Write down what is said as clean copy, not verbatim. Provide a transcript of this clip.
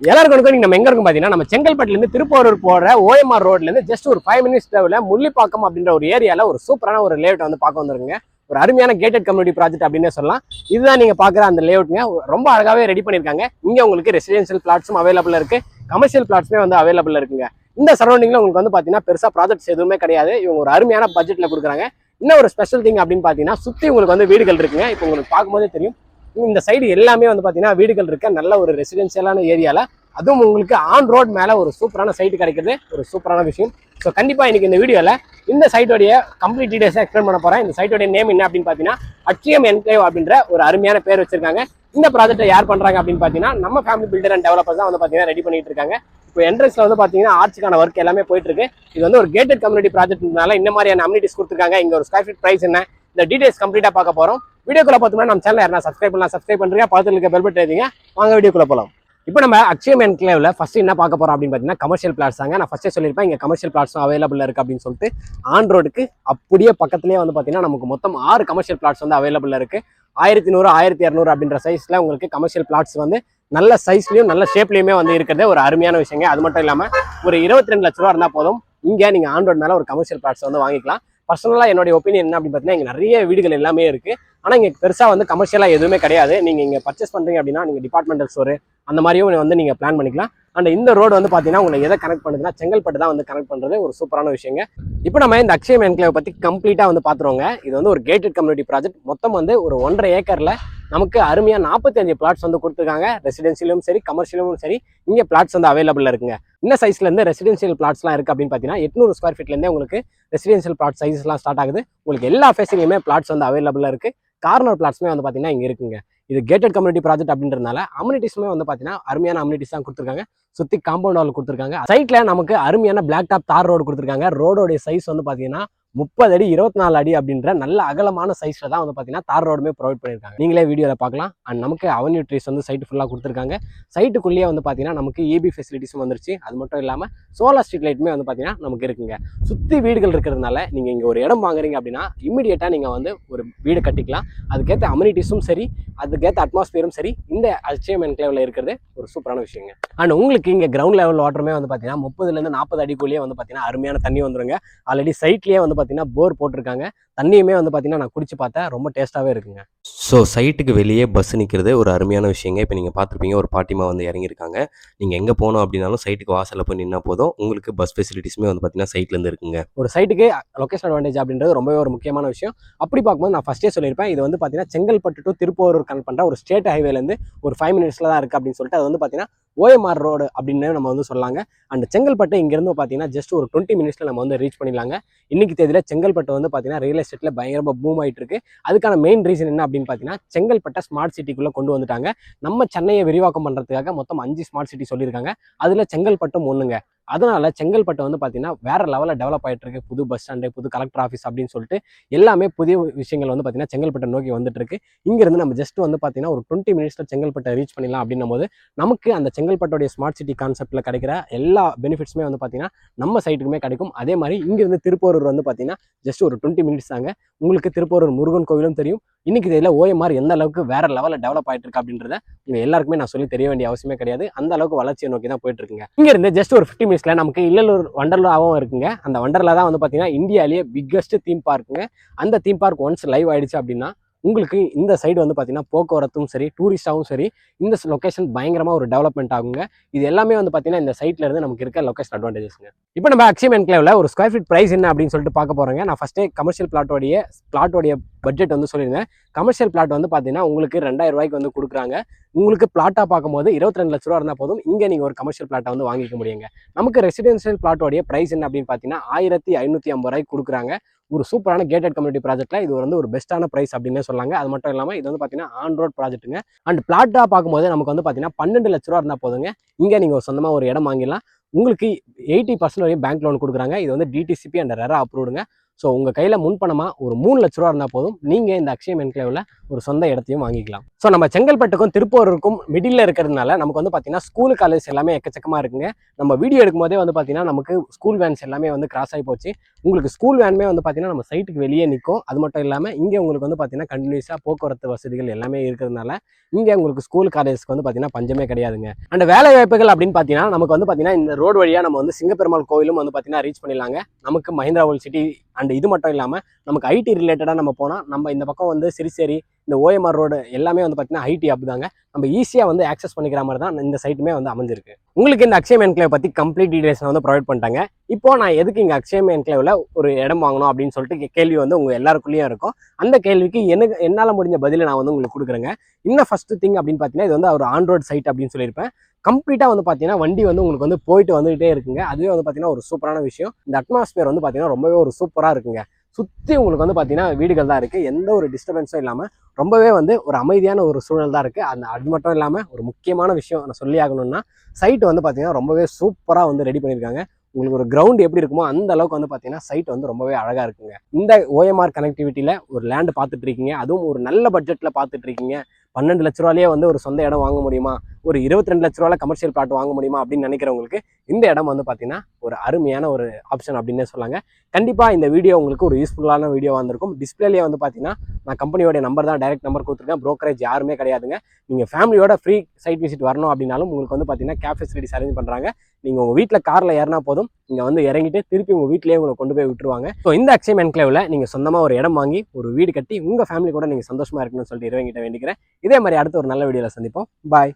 எல்லாருக்கும் நம்ம எங்க இருக்கும் பாத்தீங்கன்னா நம்ம செங்கல்பட்டுல இருந்து திருப்பூர் போற ஓஎம்ஆர் ரோட்ல இருந்து ஜஸ்ட் ஒரு 5 minutes டிரைவ்ல முள்ளிப்பாக்கம் அப்படின்ற ஒரு ஏரியால ஒரு சூப்பரான ஒரு லேஅவுட் வந்து பார்க்க வந்துருங்க. ஒரு அருமையான கேட்டட் கம்யூனிட்டி ப்ராஜெக்ட் அப்படின்னு சொல்லலாம். இதுதான் நீங்க பாக்குற அந்த லேஅவுட்ங்க. ரொம்ப அழகாவே ரெடி பண்ணிருக்காங்க. இங்க உங்களுக்கு ரெசிடென்ஷியல் பிளாட்ஸும் அவைலபிள் இருக்கு, கமர்ஷியல் பிளாட்ஸுமே வந்து அவைலபிள் இருக்குங்க. இந்த சரௌண்டிங்ல உங்களுக்கு வந்து பாத்தீங்கன்னா பெருசா ப்ராஜெக்ட்ஸ் எதுவுமே கிடையாது. இவங்க ஒரு அருமையான பட்ஜெட்ல கொடுக்குறாங்க. இன்னும் ஒரு ஸ்பெஷல் திங் அப்படின்னு பாத்தீங்கன்னா சுத்தி உங்களுக்கு வந்து வீடுகள் இருக்குங்க. இப்போ உங்களுக்கு பார்க்கும்போதே தெரியும் இந்த சைடு எல்லாமே வந்து பாத்தீங்கன்னா வீடுகள் இருக்க நல்ல ஒரு ரெசிடென்சியலான ஏரியால, அதுவும் உங்களுக்கு ஆன் ரோட் மேல ஒரு சூப்பரான சைட் கிடைக்கிறது ஒரு சூப்பரான விஷயம். ஸோ கண்டிப்பா இன்னைக்கு இந்த வீடியோல இந்த சைட்டோடைய கம்ப்ளீட் டீடைல்ஸை எக்ஸ்பிளைன் பண்ண போறேன். இந்த சைட்டோடைய நேம் என்ன அப்படின்னு பாத்தீங்கன்னா அட்சியம் என்க்ளேவ் அப்படின்ற ஒரு அருமையான பேர் வச்சிருக்காங்க. இந்த ப்ராஜெக்ட்டை யார் பண்றாங்க அப்படின்னு பாத்தீங்கன்னா நம்ம ஃபேமிலி பில்டர் அண்ட் டெவலப்பர்ஸ் தான் வந்து பாத்தீங்கன்னா ரெடி பண்ணிட்டு இருக்காங்க. இப்போ என்ட்ரன்ஸ்ல வந்து பாத்தீங்கன்னா ஆர்ச்சுக்கான ஒர்க் எல்லாமே போயிட்டு இருக்கு. இது வந்து ஒரு கேட்டட் கம்யூனிட்டி ப்ராஜெக்ட்னால இந்த மாதிரியான அம்யூனிட்டிஸ் கொடுத்துருக்காங்க. இங்க ஒரு ஸ்கொயர் ஃபீட் பிரைஸ் என்ன, இந்த டீடைல்ஸ் கம்ப்ளீட்டா பார்க்க போறோம். வீடியோக்குள்ள பார்த்தோம்னா நம்ம சேனல் யாரா சப்ஸ்கிரைப் பண்ணலாம், சப்ஸ்கிரைப் பண்றீங்க, பக்கத்துல இருக்க பெல் பட்டன் எழுதிங்க. வாங்க வீடியோக்குள்ள போலாம். இப்போ நம்ம அக்ஷயம் என்க்ளேவ்ல ஃபர்ஸ்ட் என்ன பார்க்க போறோம் அப்படின்னு பார்த்தீங்கன்னா கமர்ஷியல் பிளாட்ஸ் தாங்க. நான் ஃபர்ஸ்டே சொல்லியிருப்பேன் இங்க கமர்ஷியல் பிளாட்ஸும் அவைலபிள் இருக்கு அப்படின்னு சொல்லிட்டு. ஆன் ரோடுக்கு அப்படியே பக்கத்துலேயே வந்து பார்த்தீங்கன்னா நமக்கு மொத்தம் 6 கமர்ஷியல் பிளாட்ஸ் வந்து அவைலபிள் இருக்கு. 1100 1200 அப்படின்ற சைஸ்ல உங்களுக்கு கமர்ஷியல் பிளாட்ஸ் வந்து நல்ல சைஸ்லயும் நல்ல ஷேப்லயுமே வந்து இருக்கிறது ஒரு அருமையான விஷயங்க. அது மட்டும் இல்லாம ஒரு 22 லட்ச ரூபா இருந்தா போதும், இங்க நீங்க ஆன் ரோட் மேல ஒரு கமர்ஷியல் பிளாட்ஸ் வந்து வாங்கிக்கலாம். பர்சனலா என்னுடைய ஒப்பீனியன் என்ன அப்படின்னு பார்த்தீங்கன்னா இங்க நிறைய வீடுகள் எல்லாமே இருக்கு. ஆனா இங்க பெருசா வந்து கமர்ஷியலா எதுவுமே கிடையாது. நீங்க இங்க பர்ச்சேஸ் பண்றீங்க அப்படின்னா நீங்க டிபார்ட்மெண்டல் ஸ்டோர் அந்த மாதிரியும் வந்து நீங்க பிளான் பண்ணிக்கலாம். அண்ட் இந்த ரோடு வந்து பாத்தீங்கன்னா உங்களை எதை கனெக்ட் பண்ணுதுன்னா செங்கல்பட்டு தான் வந்து கனெக்ட் பண்றது ஒரு சூப்பரான விஷயங்க. இப்போ நம்ம இந்த அக்ஷயம் என்க்ளேவ் பத்தி கம்ப்ளீட்டா வந்து பாத்துருவோங்க. இது வந்து ஒரு கேட்டட் கம்யூனிட்டி ப்ராஜெக்ட். மொத்தம் வந்து ஒரு 1.5 ஏக்கர்ல நமக்கு அருமையா 45 பிளாட்ஸ் வந்து கொடுத்துருக்காங்க. ரெசிடென்சியலும் சரி கமர்ஷியலும் சரி இங்க பிளாட்ஸ் வந்து அவைலபிள் இருக்குங்க. இந்த சைஸ்ல இருந்து ரெசிடென்சியல் பிளாட்ஸ்லாம் இருக்கு அப்படின்னு பாத்தீங்கன்னா 800 ஸ்கொயர் ஃபீட்ல இருந்தே உங்களுக்கு ரெசிடென்சியல் பிளாட் சைஸ்லாம் ஸ்டார்ட் ஆகுது. உங்களுக்கு எல்லா ஃபேஸிலுமே பிளாட்ஸ் வந்து அவைலபிளா இருக்கு. கார்னர் பிளாட்ஸ்மே வந்து பாத்தீங்கன்னா இங்க இருக்குங்க. இது கேட்டட் கம்யூனிட்டி ப்ராஜெக்ட் அப்படின்றதுனால அம்யூனிட்டிஸ்மே வந்து பாத்தீங்கன்னா அருமையான அம்யூனிட்டிஸ் தான் கொடுத்துருக்காங்க. சுத்தி காம்பவுண்ட் வால் கொடுத்துருக்காங்க. சைட்ல நமக்கு அருமையான பிளாக் டாப் தார் ரோடு கொடுத்துருக்காங்க. ரோடோடைய சைஸ் வந்து பாத்தீங்கன்னா 30 அடி 24 அடி அப்படின்ற நல்ல அகலமான சைஸ்ல தான் வந்து பாத்தீங்கன்னா தார் ரோடுமே ப்ரொவைட் பண்ணிருக்காங்க. நீங்களே வீடியோல பார்க்கலாம். அண்ட் நமக்கு அவென்யூ ட்ரீஸ் வந்து சைட் ஃபுல்லா கொடுத்துருக்காங்க. சைட்டுக்குள்ளேயே வந்து பாத்தீங்கன்னா நமக்கு EB ஃபெசிலிட்டிஸும் வந்துருச்சு. அது மட்டும் இல்லாம சோலார் ஸ்ட்ரீட் லைட்டுமே வந்து பாத்தீங்கன்னா நமக்கு இருக்குங்க. சுத்தி வீடுகள் இருக்கிறதுனால நீங்க இங்க ஒரு இடம் வாங்குறீங்க அப்படின்னா இமிடியேட்டா நீங்க வந்து ஒரு வீடு கட்டிக்கலாம். அதுக்கேற்ற அம்யூனிட்டிஸும் சரி, அதுக்கேற்ற அட்மாஸ்பியரும் சரி இந்த அக்ஷயம் என்க்ளேவ்ல இருக்கிறது ஒரு சூப்பரான விஷயங்க. அண்ட் உங்களுக்கு இங்க கிரவுண்ட் லெவல் வாட்டருமே வந்து பாத்தீங்கன்னா 30ல இருந்து 40 அடிக்குள்ளேயே வந்து பாத்தீங்கன்னா அருமையான தண்ணி வந்துருங்க. ஆல்ரெடி சைட்லயே வந்து பாத்தீங்கன்னா போர் போட்டிருக்காங்க. தண்ணியுமே வந்து பாத்தீங்கன்னா நான் குடிச்சு பார்த்தேன், ரொம்ப டேஸ்டாவே இருக்குங்க. ஸோ சைட்டுக்கு வெளியே பஸ் நிற்கிறது ஒரு அருமையான விஷயங்க. இப்போ நீங்கள் பார்த்துருப்பீங்க ஒரு பாட்டிமா வந்து இறங்கியிருக்காங்க. நீங்கள் எங்கே போகணும் அப்படின்னாலும் சைட்டுக்கு வாசலில் போய் நின்னா போதும், உங்களுக்கு பஸ் ஃபெசிலிட்டிஸுமே வந்து பார்த்தீங்கன்னா சைட்லேருந்து இருக்குங்க. ஒரு சைட்டுக்கு லொகேஷன் அட்வான்டேஜ் அப்படின்றது ரொம்பவே ஒரு முக்கியமான விஷயம். அப்படி பார்க்கும்போது நான் ஃபர்ஸ்டே சொல்லியிருப்பேன் இது வந்து பார்த்தீங்கன்னா செங்கல்பட்டு டு திருப்பூர் கனெக்ட் பண்ணுற ஒரு ஸ்டேட் ஹைவேலேருந்து ஒரு 5 மினிட்ஸ்ல தான் இருக்குது அப்படின்னு சொல்லிட்டு அது வந்து பார்த்தீங்கன்னா OMR ரோடு அப்படின்னு நம்ம வந்து சொல்லாங்க. அண்ட் செங்கல்பட்டு இங்கிருந்து பார்த்தீங்கன்னா ஜஸ்ட் ஒரு 20 மினிட்ஸ்ல நம்ம வந்து ரீச் பண்ணிடலாங்க. இன்னைக்கு தேதியில செங்கல்பட்டு வந்து பார்த்தீங்கன்னா ரியல் எஸ்டேட்ல பயங்கரமாக பூம் ஆயிட்டு இருக்கு. அதுக்கான மெயின் ரீசன் என்ன அப்படின்னு பார்த்தீங்கன்னா செங்கல்பட்டை ஸ்மார்ட் சிட்டிக்குள்ள கொண்டு வந்துட்டாங்க. நம்ம சென்னையை விரிவாக்கம் பண்றதுக்காக மொத்தம் 5 ஸ்மார்ட் சிட்டி சொல்லியிருக்காங்க. அதுல செங்கல்பட்டும் ஒண்ணுங்க. அதனால செங்கல்பட்டு வந்து பாத்தீங்கன்னா வேற லெவல்ல டெவலப் ஆயிட்டு இருக்கு. புது பஸ் ஸ்டாண்டு, புது கலெக்டர் ஆஃபீஸ் அப்படின்னு சொல்லிட்டு எல்லாமே புதிய விஷயங்கள் வந்து பாத்தீங்கன்னா செங்கல்பட்டை நோக்கி வந்துட்டு இருக்கு. இங்க இருந்து நம்ம ஜஸ்ட் வந்து பாத்தீங்கன்னா ஒரு 20 மினிட்ஸ்ல செங்கல்பட்டை ரீச் பண்ணிடலாம் அப்படின்னும் போது நமக்கு அந்த செங்கல்பட்டோடைய ஸ்மார்ட் சிட்டி கான்செப்ட்ல கிடைக்கிற எல்லா பெனிஃபிட்ஸுமே வந்து பாத்தீங்கன்னா நம்ம சைட்டுக்குமே கிடைக்கும். அதே மாதிரி இங்க இருந்து திருப்பூர் வந்து பாத்தீங்கன்னா ஜஸ்ட் ஒரு 20 மினிட்ஸ் தாங்க. உங்களுக்கு திருப்பூர் முருகன் கோவிலும் தெரியும். இன்னைக்கு இதில் OMR எந்த அளவுக்கு வேற லெவலில் டெவலப் ஆயிட்டு இருக்கு அப்படின்றத உங்க எல்லாருக்குமே நான் சொல்லி தெரிய வேண்டிய அவசியமே கிடையாது. அந்த அளவுக்கு வளர்ச்சியை நோக்கி தான் போயிட்டு இருக்குங்க. இங்க இருந்து ஜஸ்ட் ஒரு 50 மினிட்ஸ்ல நமக்கு இல்லலூர் வண்டர்லாவும் இருக்குங்க. அந்த வண்டர்லா தான் வந்து பாத்தீங்கன்னா இந்தியாலேயே பிக்கஸ்ட் தீம் பார்க்குங்க. அந்த தீம் பார்க் ஒன்ஸ் லைவ் ஆயிடுச்சு அப்படின்னா உங்களுக்கு இந்த சைடு வந்து பாத்தீங்கன்னா போக்குவரத்தும் சரி, டூரிஸ்டாவும் சரி, இந்த லொகேஷன் பயங்கரமா ஒரு டெவலப்மெண்ட் ஆகுங்க. இது எல்லாமே வந்து பாத்தீங்கன்னா இந்த சைட்ல இருந்து நமக்கு இருக்க லொகேஷன் அட்வான்டேஜஸ்ங்க. இப்போ நம்ம அக்ஷயம் என்க்ளேவ்ல ஒரு ஸ்கொயர் ஃபீட் பிரைஸ் என்ன அப்படின்னு சொல்லிட்டு பார்க்க போறோங்க. நான் ஃபர்ஸ்டே கமர்ஷியல் பிளாட்டோடைய பட்ஜெட் வந்து சொல்லியிருந்தேன். கமர்ஷியல் பிளாட் வந்து பாத்தீங்கன்னா உங்களுக்கு 2000 ரூபாய்க்கு வந்து கொடுக்குறாங்க. உங்களுக்கு பிளாட்டா பார்க்கும்போது 22 லட்ச ரூபா இருந்தால் போதும், இங்கே நீங்கள் ஒரு கமர்ஷியல் பிளாட்டை வந்து வாங்கிக்க முடியுங்க. நமக்கு ரெசிடென்ஷியல் பிளாட்டோடைய பிரைஸ் என்ன அப்படின்னு பார்த்தீங்கன்னா 1550 ரூபாய்க்கு கொடுக்குறாங்க. ஒரு சூப்பரான கேட்டட் கம்யூனிட்டி ப்ராஜெக்ட்ல இது வந்து ஒரு பெஸ்ட்டான பிரைஸ் அப்படின்னு சொல்லாங்க. அது மட்டும் இல்லாமல் இது வந்து பார்த்தீங்கன்னா ஆன் ரோட் ப்ராஜெக்ட்டுங்க. அண்ட் பிளாட்டா பார்க்கும்போது நமக்கு வந்து பார்த்தீங்கன்னா 12 லட்ச ரூபா இருந்தால் போதுங்க, இங்கே நீங்கள் சொந்தமாக ஒரு இடம் வாங்கிடலாம். உங்களுக்கு 80% வரையும் பேங்க் லோன் கொடுக்குறாங்க. இது வந்து DTCP அண்ட் ரெரா அப்ரூவ்டுங்க. ஸோ உங்கள் கையில் முன்பணமாக ஒரு 3 லட்ச ரூபா இருந்தால் போதும், நீங்கள் இந்த அக்ஷயம் என்க்ளேவில் ஒரு சொந்த இடத்தையும் வாங்கிக்கலாம். ஸோ நம்ம செங்கல்பட்டுக்கும் திருப்பூருக்கும் மிடில் இருக்கிறதுனால நமக்கு வந்து பார்த்தீங்கன்னா ஸ்கூல் காலேஜ் எல்லாமே எக்கச்சக்கமாக இருக்குங்க. நம்ம வீடியோ எடுக்கும்போதே வந்து பார்த்தீங்கன்னா நமக்கு ஸ்கூல் வேன்ஸ் எல்லாமே வந்து கிராஸ் ஆகி போச்சு. உங்களுக்கு ஸ்கூல் வேனுமே வந்து பார்த்தீங்கன்னா நம்ம சைட்டுக்கு வெளியே நிற்கும். அது மட்டும் இல்லாமல் இங்கே உங்களுக்கு வந்து பார்த்தீங்கன்னா கண்டினியூஸாக போக்குவரத்து வசதிகள் எல்லாமே இருக்கிறதுனால இங்கே உங்களுக்கு ஸ்கூல் காலேஜ்க்கு வந்து பார்த்தீங்கன்னா பஞ்சமே கிடையாதுங்க. அண்ட் வேலை வாய்ப்புகள் அப்படின்னு பார்த்தீங்கன்னா நமக்கு வந்து பார்த்தீங்கன்னா இந்த ரோடு வழியாக நம்ம வந்து சிங்கப்பெருமாள் கோயிலும் வந்து பார்த்தீங்கன்னா ரீச் பண்ணிடலாங்க. நமக்கு மஹிந்திரா வேர்ல்ட் சிட்டி அண்ட் இது மட்டும் இல்லாமல் நமக்கு ஐடி ரிலேட்டடாக நம்ம போனால் நம்ம இந்த பக்கம் வந்து சிறுசேரி இந்த ஓஎம்ஆர் ரோடு எல்லாமே வந்து பார்த்தீங்கன்னா ஐடி அப் தாங்க. நம்ம ஈஸியாக வந்து ஆக்சஸ் பண்ணிக்கிற மாதிரி தான் இந்த சைட்டுமே வந்து அமைஞ்சிருக்கு. உங்களுக்கு இந்த அக்ஷயம் என்க்ளேவ் பற்றி கம்ப்ளீட் டீடைல்ஸ் வந்து ப்ரொவைட் பண்ணிட்டாங்க. இப்போ நான் எதுக்கு இங்கே அக்ஷயம் என்க்ளேவில் ஒரு இடம் வாங்கணும் அப்படின்னு சொல்லிட்டு கேள்வி வந்து உங்கள் எல்லாருக்குள்ளேயும் இருக்கும். அந்த கேள்விக்கு என்னால் முடிஞ்ச பதிலை நான் வந்து உங்களுக்கு கொடுக்குறேங்க. இன்னும் ஃபர்ஸ்ட் திங் அப்படின்னு பார்த்தீங்கன்னா இது வந்து ஒரு ஆன் ரோட் சைட் அப்படின்னு சொல்லியிருப்பேன். கம்ப்ளீட்டாக வந்து பார்த்தீங்கன்னா வண்டி வந்து உங்களுக்கு வந்து போயிட்டு வந்துகிட்டே இருக்குங்க. அதுவே வந்து பார்த்தீங்கன்னா ஒரு சூப்பரான விஷயம். இந்த அட்மாஸ்பியர் வந்து பார்த்தீங்கன்னா ரொம்பவே ஒரு சூப்பராக இருக்குங்க. சுற்றி உங்களுக்கு வந்து பார்த்தீங்கன்னா வீடுகள் தான் இருக்குது. எந்த ஒரு டிஸ்டர்பன்ஸும் இல்லாமல் ரொம்பவே வந்து ஒரு அமைதியான ஒரு சூழல் தான் இருக்குது. அது மட்டும் இல்லாமல் ஒரு முக்கியமான விஷயம் நான் சொல்லி ஆகணும்னா சைட் வந்து பார்த்தீங்கன்னா ரொம்பவே சூப்பராக வந்து ரெடி பண்ணியிருக்காங்க. உங்களுக்கு ஒரு கிரவுண்ட் எப்படி இருக்குமோ அந்த அளவுக்கு வந்து பார்த்தீங்கன்னா சைட் வந்து ரொம்பவே அழகாக இருக்குங்க. இந்த ஓஎம்ஆர் கனெக்டிவிட்டியில் ஒரு லேண்டு பார்த்துட்டு இருக்கீங்க, அதுவும் ஒரு நல்ல பட்ஜெட்டில் பார்த்துட்டு இருக்கீங்க. 12 லட்ச ரூபாயிலே வந்து ஒரு சொந்த இடம் வாங்க முடியுமா, ஒரு 22 லட்ச ரூபாயில் கமர்ஷியல் பிளாட் வாங்க முடியுமா அப்படின்னு நினைக்கிறவங்களுக்கு இந்த இடம் வந்து பார்த்தீங்கன்னா ஒரு அருமையான ஒரு ஆப்ஷன் அப்படின்னே சொல்லாங்க. கண்டிப்பாக இந்த வீடியோ உங்களுக்கு ஒரு யூஸ்ஃபுல்லான வீடியோவாக இருந்திருக்கும். டிஸ்பிளேலேயே வந்து பார்த்தீங்கன்னா நான் கம்பெனியோட நம்பர் தான், டைரக்ட் நம்பர் கொடுத்துருக்கேன். ப்ரோக்கரேஜ் யாருமே கிடையாதுங்க. நீங்கள் ஃபேமிலியோட ஃப்ரீ சைட் விசிட் வரணும் அப்படின்னாலும் உங்களுக்கு வந்து பார்த்தீங்கன்னா கேப் ஃபெசிலிட்டிஸ் அரேஞ்ச் பண்ணுறாங்க. நீங்கள் உங்கள் வீட்டில் காரில் ஏறினா போதும், இங்கே வந்து இறங்கிட்டு திருப்பி உங்கள் வீட்டிலேயே உங்களை கொண்டு போய் விட்டுருவாங்க. ஸோ இந்த அக்ஷயம் என்க்ளேவில் நீங்கள் சொந்தமாக ஒரு இடம் வாங்கி ஒரு வீடு கட்டி உங்கள் ஃபேமிலி கூட நீங்கள் சந்தோஷமாக இருக்கணும்னு சொல்லிட்டு இறைவங்கிட்ட வேண்டிக்கிறேன். இதே மாதிரி அடுத்த ஒரு நல்ல வீடியோவில் சந்திப்போம். பாய்.